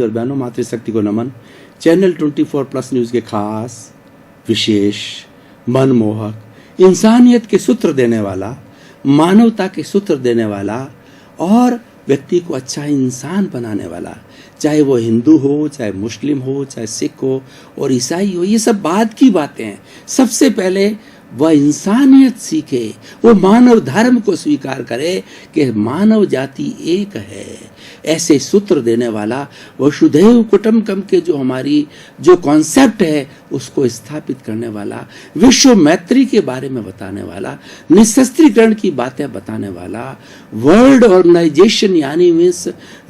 और बहनों, मातृशक्ति को नमन। चैनल 24+ न्यूज के खास, विशेष, मनमोहक, इंसानियत के सूत्र देने वाला, मानवता के सूत्र देने वाला और व्यक्ति को अच्छा इंसान बनाने वाला, चाहे वो हिंदू हो, चाहे मुस्लिम हो, चाहे सिख हो और ईसाई हो, ये सब बाद की बातें हैं। सबसे पहले वह इंसानियत सीखे, वो मानव धर्म को स्वीकार करे कि मानव जाति एक है। ऐसे सूत्र देने वाला, वसुधैव कुटुंबकम के जो हमारी जो कॉन्सेप्ट है उसको स्थापित करने वाला, विश्व मैत्री के बारे में बताने वाला, निशस्त्रीकरण की बातें बताने वाला, वर्ल्ड ऑर्गेनाइजेशन यानी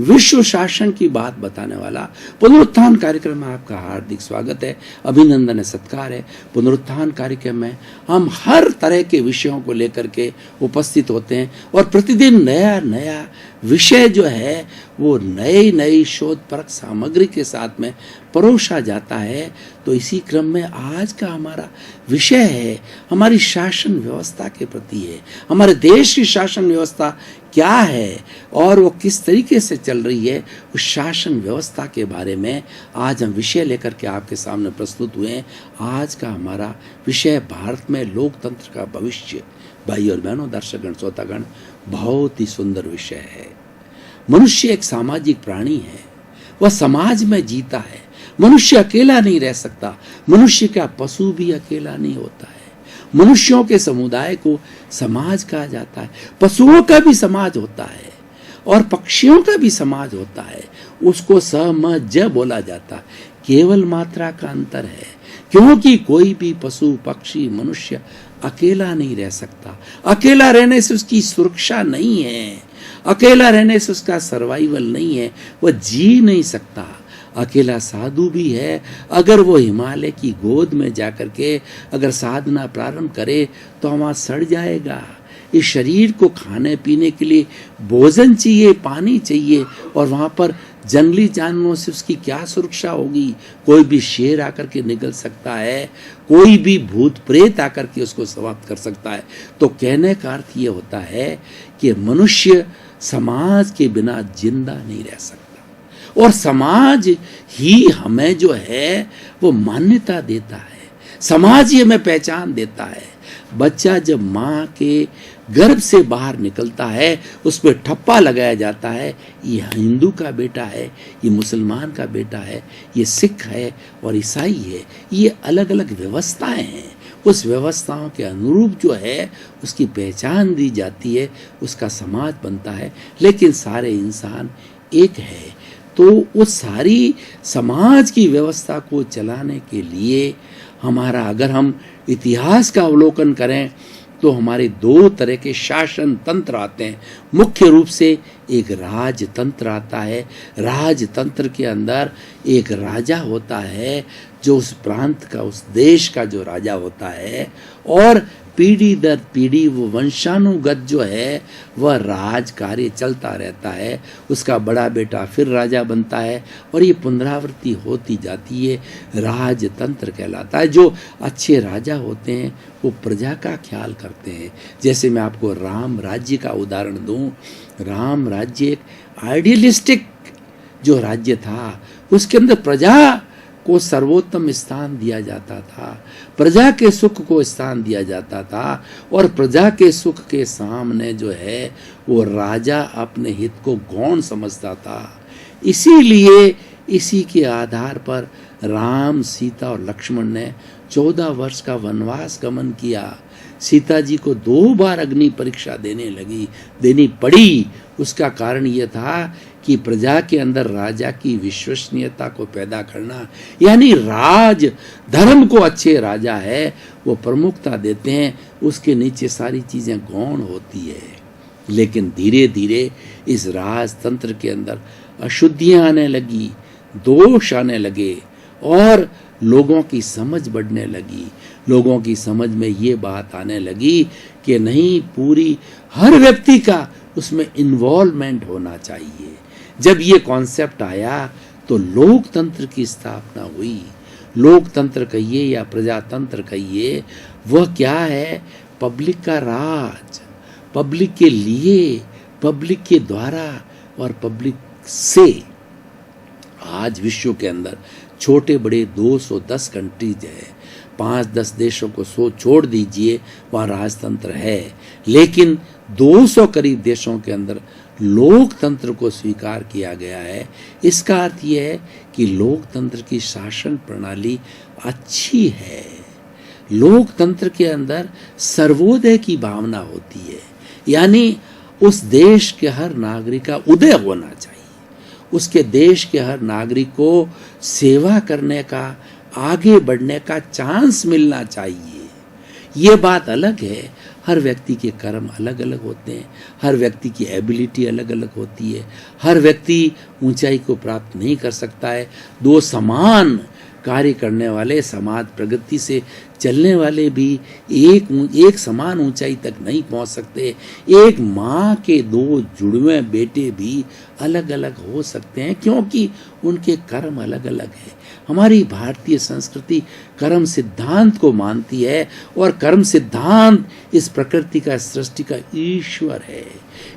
विश्व शासन की बात बताने वाला। पुनरुत्थान कार्यक्रम में आपका हार्दिक स्वागत है, अभिनंदन है, सत्कार है। पुनरुत्थान कार्यक्रम में हम हर तरह के विषयों को लेकर के उपस्थित होते हैं और प्रतिदिन नया नया विषय जो है वो नई नई शोध परक सामग्री के साथ में परोसा जाता है। तो इसी क्रम में आज का हमारा विषय है, हमारी शासन व्यवस्था के प्रति है। हमारे देश की शासन व्यवस्था क्या है और वो किस तरीके से चल रही है, उस शासन व्यवस्था के बारे में आज हम विषय लेकर के आपके सामने प्रस्तुत हुए हैं। आज का हमारा विषय भारत में लोकतंत्र का भविष्य। भाई और बहनों, दर्शकगण, श्रोतागण, बहुत ही सुंदर विषय है। मनुष्य एक सामाजिक प्राणी है, वह समाज में जीता है। मनुष्य अकेला नहीं रह सकता, मनुष्य का पशु भी अकेला नहीं होता है। मनुष्यों के समुदाय को समाज कहा जाता है, पशुओं का भी समाज होता है और पक्षियों का भी समाज होता है, उसको समज बोला जाता है। केवल मात्रा का अंतर है, क्योंकि कोई भी पशु, पक्षी, मनुष्य अकेला नहीं रह सकता। अकेला रहने से उसकी सुरक्षा नहीं है, अकेला रहने से उसका सर्वाइवल नहीं है, वह जी नहीं सकता। अकेला साधु भी है, अगर वो हिमालय की गोद में जाकर के अगर साधना प्रारंभ करे तो वहाँ सड़ जाएगा। इस शरीर को खाने पीने के लिए भोजन चाहिए, पानी चाहिए और वहाँ पर जंगली जानवरों से उसकी क्या सुरक्षा होगी। कोई भी शेर आकर के निगल सकता है, कोई भी भूत प्रेत आकर के उसको समाप्त कर सकता है। तो कहने का अर्थ ये होता है कि मनुष्य समाज के बिना जिंदा नहीं रह सकता और समाज ही हमें जो है वो मान्यता देता है, समाज ही हमें पहचान देता है। बच्चा जब माँ के गर्भ से बाहर निकलता है, उस पर ठप्पा लगाया जाता है, ये हिंदू का बेटा है, ये मुसलमान का बेटा है, ये सिख है और ईसाई है। ये अलग अलग व्यवस्थाएं हैं, उस व्यवस्थाओं के अनुरूप जो है उसकी पहचान दी जाती है, उसका समाज बनता है। लेकिन सारे इंसान एक है। तो उस सारी समाज की व्यवस्था को चलाने के लिए हमारा, अगर हम इतिहास का अवलोकन करें तो हमारे दो तरह के शासन तंत्र आते हैं। मुख्य रूप से एक राजतंत्र आता है। राजतंत्र के अंदर एक राजा होता है जो उस प्रांत का, उस देश का जो राजा होता है और पीढ़ी दर पीढ़ी वो वंशानुगत जो है वह राज कार्य चलता रहता है। उसका बड़ा बेटा फिर राजा बनता है और ये पुनरावृत्ति होती जाती है, राजतंत्र कहलाता है। जो अच्छे राजा होते हैं वो प्रजा का ख्याल करते हैं। जैसे मैं आपको राम राज्य का उदाहरण दूं, राम राज्य एक आइडियलिस्टिक जो राज्य था, उसके अंदर प्रजा को सर्वोत्तम स्थान दिया जाता था, प्रजा के सुख को स्थान दिया जाता था और प्रजा के सुख के सामने जो है वो राजा अपने हित को गौण समझता था। इसीलिए इसी के आधार पर राम, सीता और लक्ष्मण ने 14 वर्ष का वनवास गमन किया। सीता जी को 2 बार अग्नि परीक्षा देनी पड़ी। उसका कारण यह था कि प्रजा के अंदर राजा की विश्वसनीयता को पैदा करना, यानी राज धर्म को अच्छे राजा है वो प्रमुखता देते हैं, उसके नीचे सारी चीजें गौण होती है। लेकिन धीरे धीरे इस राजतंत्र के अंदर अशुद्धियां आने लगी, दोष आने लगे और लोगों की समझ बढ़ने लगी। लोगों की समझ में ये बात आने लगी कि नहीं, पूरी हर व्यक्ति का उसमें इन्वॉल्वमेंट होना चाहिए। जब ये कॉन्सेप्ट आया तो लोकतंत्र की स्थापना हुई। लोकतंत्र कहिए या प्रजातंत्र कहिए, वह क्या है? पब्लिक का राज, पब्लिक के लिए, पब्लिक के द्वारा और पब्लिक से आज विश्व के अंदर छोटे बड़े 210 कंट्रीज है, 5-10 देशों को छोड़ दीजिए वहाँ राजतंत्र है, लेकिन 200 करीब देशों के अंदर लोकतंत्र को स्वीकार किया गया है। इसका अर्थ यह है कि लोकतंत्र की शासन प्रणाली अच्छी है। लोकतंत्र के अंदर सर्वोदय की भावना होती है, यानी उस देश के हर नागरिक का उदय होना चाहिए, उसके देश के हर नागरिक को सेवा करने का, आगे बढ़ने का चांस मिलना चाहिए। ये बात अलग है, हर व्यक्ति के कर्म अलग अलग होते हैं, हर व्यक्ति की एबिलिटी अलग अलग होती है, हर व्यक्ति ऊंचाई को प्राप्त नहीं कर सकता है। दो समान कार्य करने वाले, समाज प्रगति से चलने वाले भी एक समान ऊंचाई तक नहीं पहुंच सकते। एक माँ के 2 जुड़वे बेटे भी अलग अलग हो सकते हैं, क्योंकि उनके कर्म अलग अलग हैं। हमारी भारतीय संस्कृति कर्म सिद्धांत को मानती है, और कर्म सिद्धांत इस प्रकृति का, सृष्टि का ईश्वर है।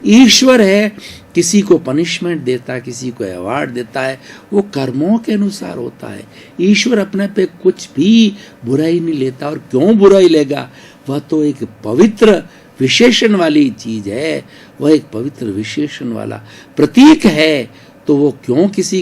ईश्वर है, किसी को पनिशमेंट देता है, किसी को अवार्ड देता है, वो कर्मों के अनुसार होता है। ईश्वर अपने पे कुछ भी बुराई नहीं लेता, और क्यों बुराई लेगा? वह तो एक पवित्र विशेषण वाली चीज है, वह एक पवित्र विशेषण वाला प्रतीक है। तो वो क्यों किसी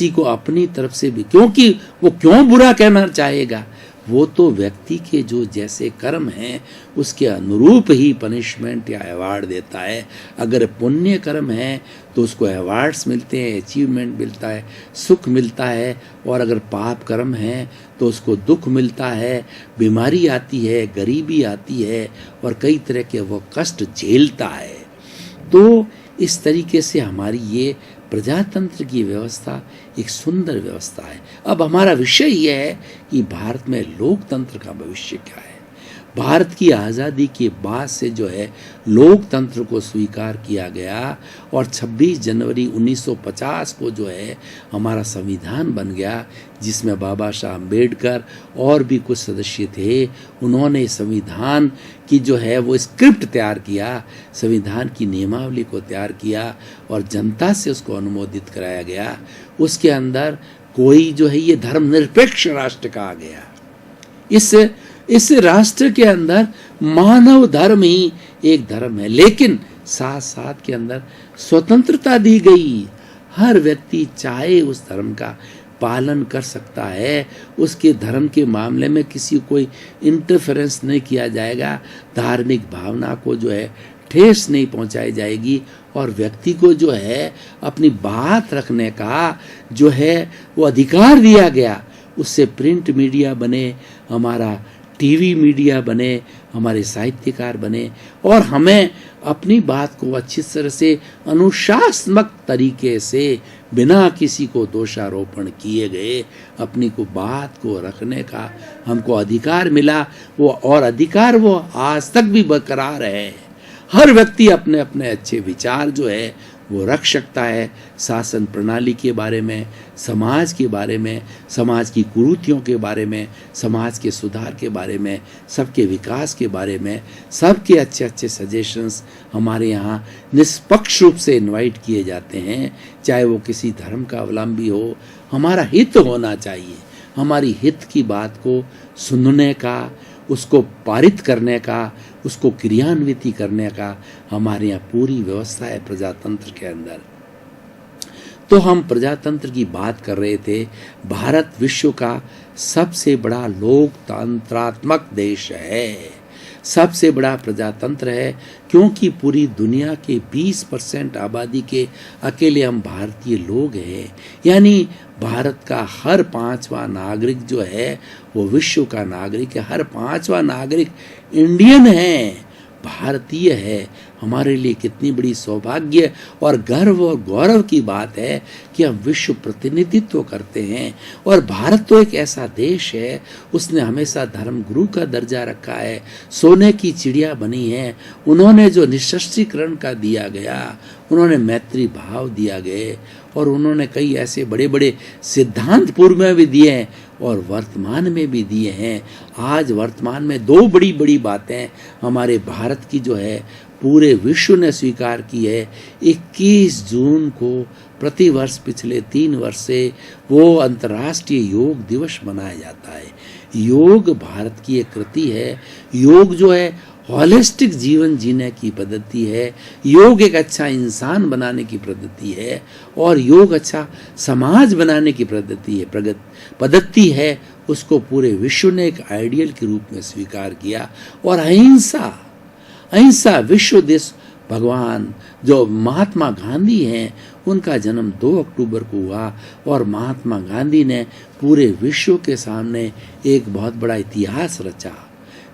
को अपनी तरफ से भी, क्योंकि वो क्यों बुरा कहना चाहेगा? वो तो व्यक्ति के जो जैसे कर्म हैं उसके अनुरूप ही पनिशमेंट या अवार्ड देता है। अगर पुण्य कर्म है तो उसको अवार्ड्स मिलते हैं, अचीवमेंट मिलता है, सुख मिलता है, और अगर पाप कर्म है तो उसको दुख मिलता है, बीमारी आती है, गरीबी आती है, और कई तरह के वो कष्ट झेलता है। तो इस तरीके से हमारी ये प्रजातंत्र की व्यवस्था एक सुंदर व्यवस्था है। अब हमारा विषय यह है कि भारत में लोकतंत्र का भविष्य क्या है। भारत की आज़ादी के बाद से जो है लोकतंत्र को स्वीकार किया गया, और 26 जनवरी 1950 को जो है हमारा संविधान बन गया, जिसमें बाबा साहब अम्बेडकर और भी कुछ सदस्य थे। उन्होंने संविधान की जो है वो स्क्रिप्ट तैयार किया, संविधान की नियमावली को तैयार किया, और जनता से उसको अनुमोदित कराया गया। उसके अंदर कोई जो है ये धर्मनिरपेक्ष राष्ट्र कहा गया। इस राष्ट्र के अंदर मानव धर्म ही एक धर्म है, लेकिन साथ साथ के अंदर स्वतंत्रता दी गई। हर व्यक्ति चाहे उस धर्म का पालन कर सकता है, उसके धर्म के मामले में किसी कोई इंटरफेरेंस नहीं किया जाएगा, धार्मिक भावना को जो है ठेस नहीं पहुंचाई जाएगी, और व्यक्ति को जो है अपनी बात रखने का जो है वो अधिकार दिया गया। उससे प्रिंट मीडिया बने, हमारा टीवी मीडिया बने, हमारे साहित्यकार बने, और हमें अपनी बात को अच्छी तरह से अनुशासनात्मक तरीके से बिना किसी को दोषारोपण किए गए अपनी को बात को रखने का हमको अधिकार मिला। वो और अधिकार वो आज तक भी बरकरार है। हर व्यक्ति अपने अपने अच्छे विचार जो है वो रख सकता है, शासन प्रणाली के बारे में, समाज के बारे में, समाज की कुरीतियों के बारे में, समाज के सुधार के बारे में, सबके विकास के बारे में। सबके अच्छे अच्छे सजेशंस हमारे यहाँ निष्पक्ष रूप से इनवाइट किए जाते हैं, चाहे वो किसी धर्म का अवलंबी हो। हमारा हित होना चाहिए, हमारी हित की बात को सुनने का, उसको पारित करने का, उसको क्रियान्वित करने का हमारे यहाँ पूरी व्यवस्था है प्रजातंत्र के अंदर। तो हम प्रजातंत्र की बात कर रहे थे। भारत विश्व का सबसे बड़ा लोकतंत्रात्मक देश है, सबसे बड़ा प्रजातंत्र है, क्योंकि पूरी दुनिया के 20% आबादी के अकेले हम भारतीय लोग हैं। यानी भारत का हर 5वां नागरिक जो है वो विश्व का नागरिक है, हर 5वां नागरिक इंडियन है, भारतीय है। हमारे लिए कितनी बड़ी सौभाग्य और गर्व और गौरव की बात है कि हम विश्व प्रतिनिधित्व करते हैं। और भारत तो एक ऐसा देश है, उसने हमेशा धर्म गुरु का दर्जा रखा है, सोने की चिड़िया बनी है। उन्होंने जो निःशस्त्रीकरण का दिया गया, उन्होंने मैत्री भाव दिया गए, और उन्होंने कई ऐसे बड़े बड़े सिद्धांत पूर्व में भी दिए हैं और वर्तमान में भी दिए हैं। आज वर्तमान में 2 बड़ी बड़ी बातें हमारे भारत की जो है पूरे विश्व ने स्वीकार की है। 21 जून को प्रतिवर्ष पिछले 3 वर्ष से वो अंतर्राष्ट्रीय योग दिवस मनाया जाता है। योग भारत की एक कृति है। योग जो है हॉलिस्टिक जीवन जीने की पद्धति है। योग एक अच्छा इंसान बनाने की पद्धति है और योग अच्छा समाज बनाने की पद्धति है। उसको पूरे विश्व ने एक आइडियल के रूप में स्वीकार किया और अहिंसा विश्व देश भगवान जो महात्मा गांधी हैं उनका जन्म 2 अक्टूबर को हुआ और महात्मा गांधी ने पूरे विश्व के सामने एक बहुत बड़ा इतिहास रचा,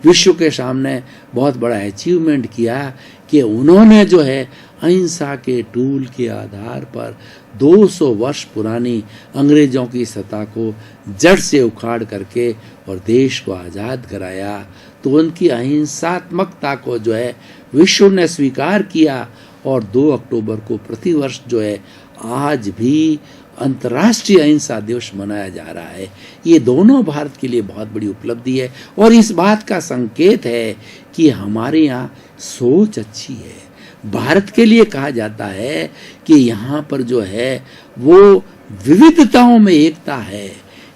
विश्व के सामने बहुत बड़ा अचीवमेंट किया कि उन्होंने जो है अहिंसा के टूल के आधार पर 200 वर्ष पुरानी अंग्रेजों की सत्ता को जड़ से उखाड़ करके और देश को आज़ाद कराया। तो उनकी अहिंसात्मकता को जो है विश्व ने स्वीकार किया और 2 अक्टूबर को प्रतिवर्ष जो है आज भी अंतर्राष्ट्रीय अहिंसा दिवस मनाया जा रहा है। ये दोनों भारत के लिए बहुत बड़ी उपलब्धि है और इस बात का संकेत है कि हमारे यहाँ सोच अच्छी है। भारत के लिए कहा जाता है कि यहाँ पर जो है वो विविधताओं में एकता है,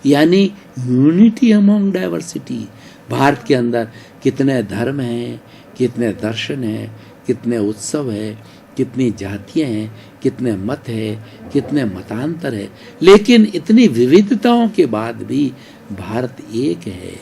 यानी यूनिटी अमॉन्ग डाइवर्सिटी। भारत के अंदर कितने धर्म हैं, कितने दर्शन हैं, कितने उत्सव है, कितनी जातियां हैं, कितने मत है, कितने मतांतर है, लेकिन इतनी विविधताओं के बाद भी भारत एक है।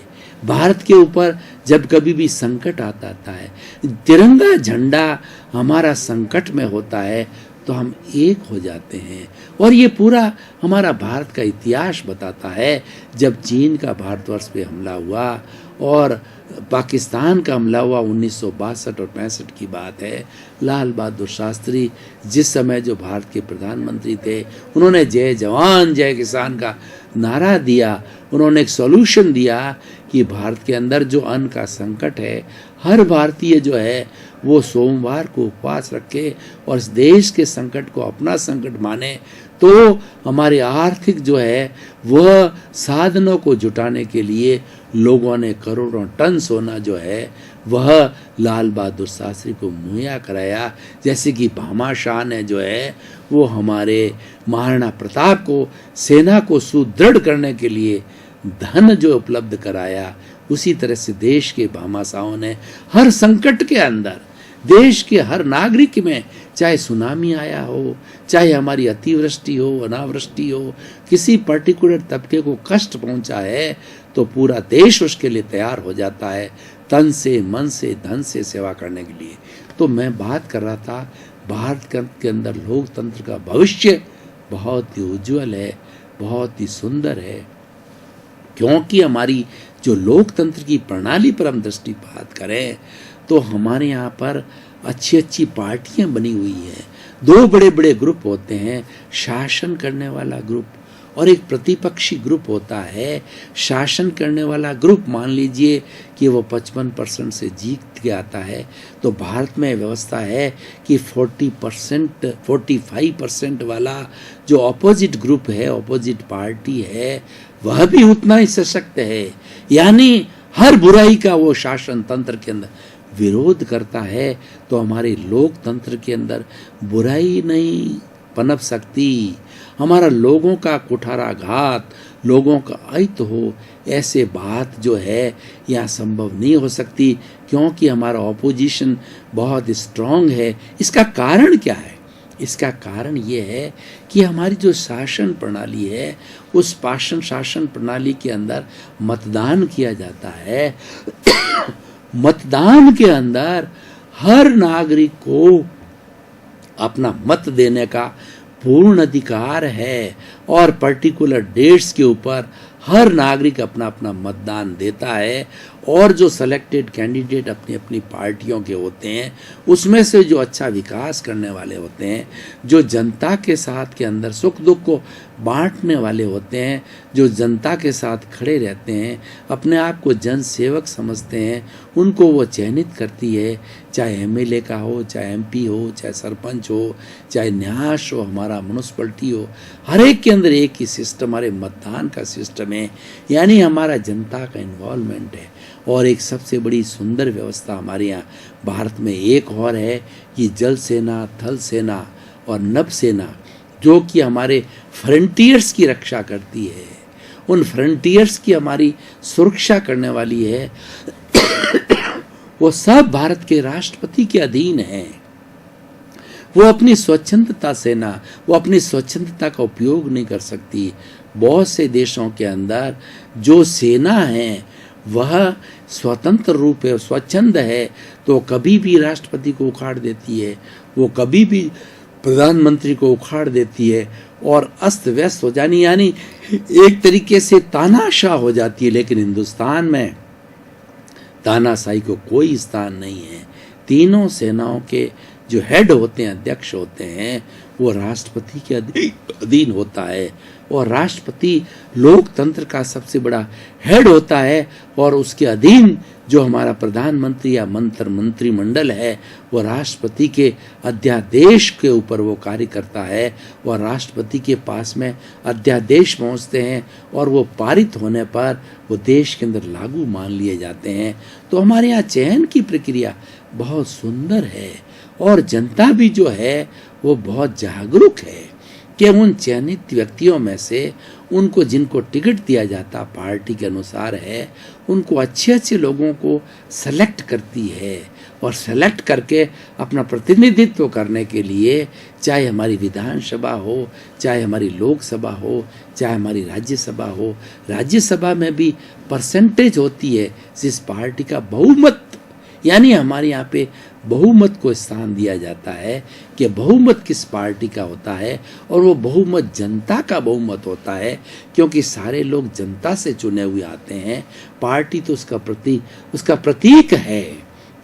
भारत के ऊपर जब कभी भी संकट आता है, तिरंगा झंडा हमारा संकट में होता है तो हम एक हो जाते हैं। और ये पूरा हमारा भारत का इतिहास बताता है। जब चीन का भारतवर्ष पे हमला हुआ और पाकिस्तान का हमला हुआ 1962 और 65 की बात है, लाल बहादुर शास्त्री जिस समय जो भारत के प्रधानमंत्री थे, उन्होंने जय जवान जय किसान का नारा दिया। उन्होंने एक सॉल्यूशन दिया कि भारत के अंदर जो अन्न का संकट है, हर भारतीय जो है वो सोमवार को उपवास रखे और इस देश के संकट को अपना संकट माने, तो हमारे आर्थिक जो है वह साधनों को जुटाने के लिए लोगों ने करोड़ों टन सोना जो है वह लाल बहादुर शास्त्री को मुहैया कराया। जैसे कि भामाशाह ने जो है वो हमारे महाराणा प्रताप को सेना को सुदृढ़ करने के लिए धन जो उपलब्ध कराया, उसी तरह से देश के भामाशाहों ने हर संकट के अंदर देश के हर नागरिक में, चाहे सुनामी आया हो, चाहे हमारी अतिवृष्टि हो, अनावृष्टि हो, किसी पर्टिकुलर तबके को कष्ट पहुंचा है तो पूरा देश उसके लिए तैयार हो जाता है, तन से, मन से, धन से सेवा करने के लिए। तो मैं बात कर रहा था भारत के अंदर लोकतंत्र का भविष्य बहुत ही उज्जवल है, बहुत ही सुंदर है, क्योंकि हमारी जो लोकतंत्र की प्रणाली पर हम दृष्टिपात करें तो हमारे यहाँ पर अच्छी अच्छी पार्टियां बनी हुई हैं। 2 बड़े बड़े ग्रुप होते हैं, शासन करने वाला ग्रुप और एक प्रतिपक्षी ग्रुप होता है। शासन करने वाला ग्रुप मान लीजिए कि वो 55% से जीत के आता है, तो भारत में व्यवस्था है कि 45% वाला जो ऑपोजिट ग्रुप है, ऑपोजिट पार्टी है, वह भी उतना ही सशक्त है। यानी हर बुराई का वो शासन तंत्र के अंदर विरोध करता है, तो हमारे लोकतंत्र के अंदर बुराई नहीं पनप सकती। हमारा लोगों का कुठाराघात, लोगों का अहित हो, ऐसे बात जो है यहाँ संभव नहीं हो सकती, क्योंकि हमारा ऑपोजिशन बहुत स्ट्रांग है। इसका कारण क्या है? इसका कारण ये है कि हमारी जो शासन प्रणाली है, उस शासन प्रणाली के अंदर मतदान किया जाता है। मतदान के अंदर हर नागरिक को अपना मत देने का पूर्ण अधिकार है और पर्टिकुलर डेट्स के ऊपर हर नागरिक अपना अपना मतदान देता है। और जो सेलेक्टेड कैंडिडेट अपनी अपनी पार्टियों के होते हैं, उसमें से जो अच्छा विकास करने वाले होते हैं, जो जनता के साथ के अंदर सुख दुख को बांटने वाले होते हैं, जो जनता के साथ खड़े रहते हैं, अपने आप को जन सेवक समझते हैं, उनको वो चयनित करती है। चाहे एमएलए का हो, चाहे एमपी हो, चाहे सरपंच हो, चाहे न्यास हो, हमारा म्यूनिसिपलिटी हो, हर एक के अंदर एक ही सिस्टम, हमारे मतदान का सिस्टम है। यानी हमारा जनता का इन्वॉल्वमेंट है और एक सबसे बड़ी सुंदर व्यवस्था हमारे यहाँ भारत में एक और है कि जल सेना, थल सेना और नभ सेना, जो कि हमारे फ्रंटियर्स की रक्षा करती है, उन फ्रंटियर्स की हमारी सुरक्षा करने वाली है, वो सब भारत के राष्ट्रपति के अधीन है। वो अपनी स्वच्छंदता सेना, वो अपनी स्वच्छंदता का उपयोग नहीं कर सकती। बहुत से देशों के अंदर जो सेना है वह स्वतंत्र रूप है, स्वच्छंद है, तो कभी भी राष्ट्रपति को उखाड़ देती है, वो कभी भी प्रधानमंत्री को उखाड़ देती है और अस्त व्यस्त हो जानी, यानी एक तरीके से तानाशाह हो जाती है। लेकिन हिंदुस्तान में तानाशाही को कोई स्थान नहीं है। तीनों सेनाओं के जो हेड होते हैं, अध्यक्ष होते हैं, वो राष्ट्रपति के अधीन होता है और राष्ट्रपति लोकतंत्र का सबसे बड़ा हेड होता है और उसके अधीन जो हमारा प्रधानमंत्री या मंत्रिमंडल है वो राष्ट्रपति के अध्यादेश के ऊपर वो कार्य करता है और राष्ट्रपति के पास में अध्यादेश पहुंचते हैं और वो पारित होने पर वो देश के अंदर लागू मान लिए जाते हैं। तो हमारे यहाँ चयन की प्रक्रिया बहुत सुंदर है और जनता भी जो है वो बहुत जागरूक है कि उन चयनित व्यक्तियों में से उनको जिनको टिकट दिया जाता पार्टी के अनुसार है, उनको अच्छे लोगों को सेलेक्ट करती है और सेलेक्ट करके अपना प्रतिनिधित्व करने के लिए, चाहे हमारी विधानसभा हो, चाहे हमारी लोकसभा हो, चाहे हमारी राज्यसभा हो, राज्यसभा में भी परसेंटेज होती है जिस पार्टी का बहुमत, यानी हमारे यहाँ पे बहुमत को स्थान दिया जाता है कि बहुमत किस पार्टी का होता है और वो बहुमत जनता का बहुमत होता है, क्योंकि सारे लोग जनता से चुने हुए आते हैं। पार्टी तो उसका प्रतीक है,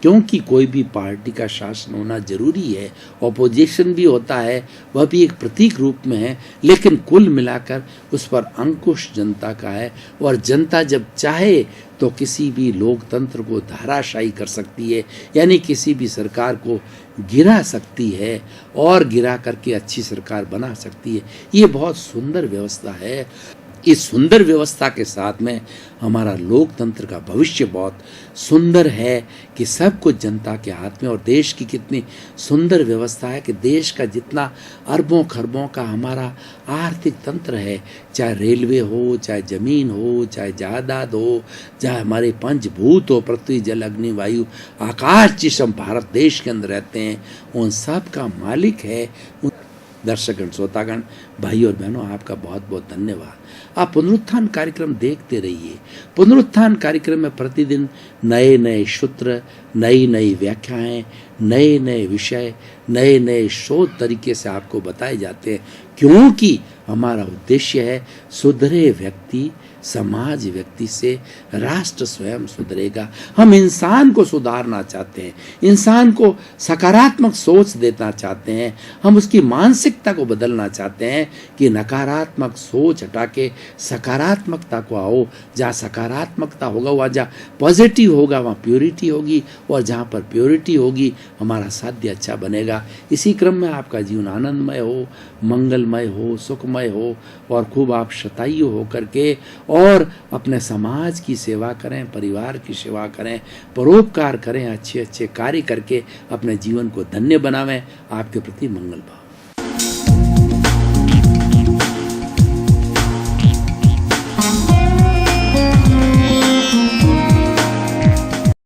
क्योंकि कोई भी पार्टी का शासन होना जरूरी है। ऑपोजिशन भी होता है, वह भी एक प्रतीक रूप में है, लेकिन कुल मिलाकर उस पर अंकुश जनता का है और जनता जब चाहे तो किसी भी लोकतंत्र को धाराशायी कर सकती है, यानी किसी भी सरकार को गिरा सकती है और गिरा करके अच्छी सरकार बना सकती है। ये बहुत सुंदर व्यवस्था है। इस सुंदर व्यवस्था के साथ में हमारा लोकतंत्र का भविष्य बहुत सुंदर है कि सब कुछ जनता के हाथ में, और देश की कितनी सुंदर व्यवस्था है कि देश का जितना अरबों खरबों का हमारा आर्थिक तंत्र है, चाहे रेलवे हो, चाहे जमीन हो, चाहे जायदाद हो, चाहे हमारे पंचभूत हो, पृथ्वी जल अग्नि वायु आकाश, जिस हम भारत देश के अंदर रहते हैं, उन सब का मालिक है। दर्शकगण, श्रोतागण, भाई और बहनों, आपका बहुत बहुत धन्यवाद। आप पुनरुत्थान कार्यक्रम देखते रहिए। पुनरुत्थान कार्यक्रम में प्रतिदिन नए नए सूत्र, नई नई व्याख्याएं, नए नए विषय, नए नए शोध तरीके से आपको बताए जाते हैं, क्योंकि हमारा उद्देश्य है सुधरे व्यक्ति, समाज व्यक्ति से राष्ट्र स्वयं सुधरेगा। हम इंसान को सुधारना चाहते हैं, इंसान को सकारात्मक सोच देना चाहते हैं, हम उसकी मानसिकता को बदलना चाहते हैं कि नकारात्मक सोच हटा के सकारात्मकता को आओ। जहाँ सकारात्मकता होगा वहाँ जहाँ पॉजिटिव होगा वहाँ प्योरिटी होगी, और जहाँ पर प्योरिटी होगी हमारा साध्य अच्छा बनेगा। इसी क्रम में आपका जीवन आनंदमय हो, मंगलमय हो, सुखमय हो और खूब आप शतायु हो करके और अपने समाज की सेवा करें, परिवार की सेवा करें, परोपकार करें, अच्छे अच्छे कार्य करके अपने जीवन को धन्य बनावें। आपके प्रति मंगल भाव।